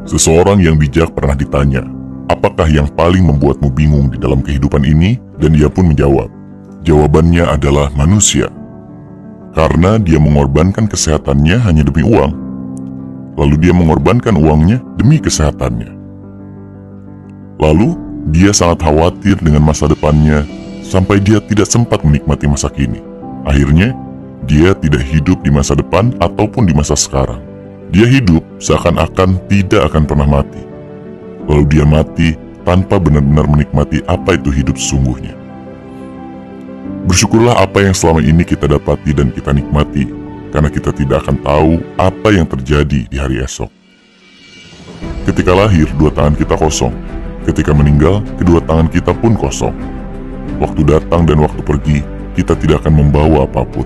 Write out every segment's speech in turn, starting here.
Seseorang yang bijak pernah ditanya, apakah yang paling membuatmu bingung di dalam kehidupan ini? Dan ia pun menjawab, jawabannya adalah manusia. Karena dia mengorbankan kesehatannya hanya demi uang. Lalu dia mengorbankan uangnya demi kesehatannya. Lalu dia sangat khawatir dengan masa depannya sampai dia tidak sempat menikmati masa kini. Akhirnya, dia tidak hidup di masa depan ataupun di masa sekarang. Dia hidup seakan-akan tidak akan pernah mati. Lalu dia mati tanpa benar-benar menikmati apa itu hidup sesungguhnya. Bersyukurlah apa yang selama ini kita dapati dan kita nikmati, karena kita tidak akan tahu apa yang terjadi di hari esok. Ketika lahir, dua tangan kita kosong. Ketika meninggal, kedua tangan kita pun kosong. Waktu datang dan waktu pergi, kita tidak akan membawa apapun.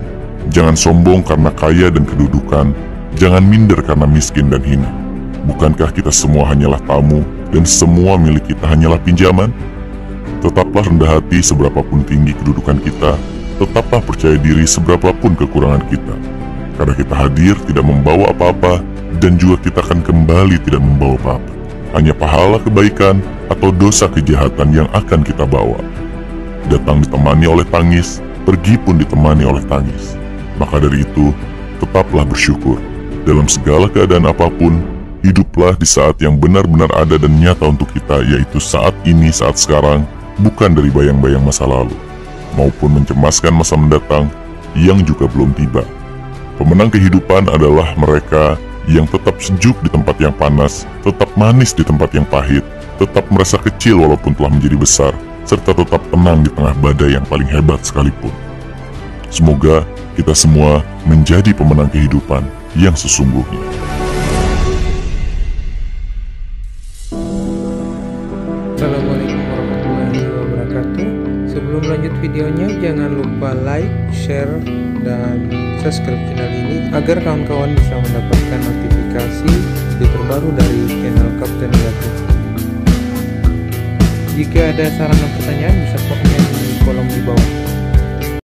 Jangan sombong karena kaya dan kedudukan. Jangan minder karena miskin dan hina. Bukankah kita semua hanyalah tamu dan semua milik kita hanyalah pinjaman? Tetaplah rendah hati seberapapun tinggi kedudukan kita. Tetaplah percaya diri seberapapun kekurangan kita. Karena kita hadir tidak membawa apa-apa dan juga kita akan kembali tidak membawa apa-apa. Hanya pahala kebaikan atau dosa kejahatan yang akan kita bawa. Datang ditemani oleh tangis, pergi pun ditemani oleh tangis. Maka dari itu, tetaplah bersyukur. Dalam segala keadaan apapun, hiduplah di saat yang benar-benar ada dan nyata untuk kita, yaitu saat ini, saat sekarang, bukan dari bayang-bayang masa lalu, maupun mencemaskan masa mendatang yang juga belum tiba. Pemenang kehidupan adalah mereka yang tetap sejuk di tempat yang panas, tetap manis di tempat yang pahit, tetap merasa kecil walaupun telah menjadi besar, serta tetap tenang di tengah badai yang paling hebat sekalipun. Semoga kita semua menjadi pemenang kehidupan yang sesungguhnya. Assalamualaikum warahmatullahi wabarakatuh. Sebelum lanjut videonya, jangan lupa like, share, dan subscribe channel ini agar kawan-kawan bisa mendapatkan notifikasi video terbaru dari channel Kapten Gatot. Jika ada saran dan pertanyaan, bisa komen di kolom di bawah.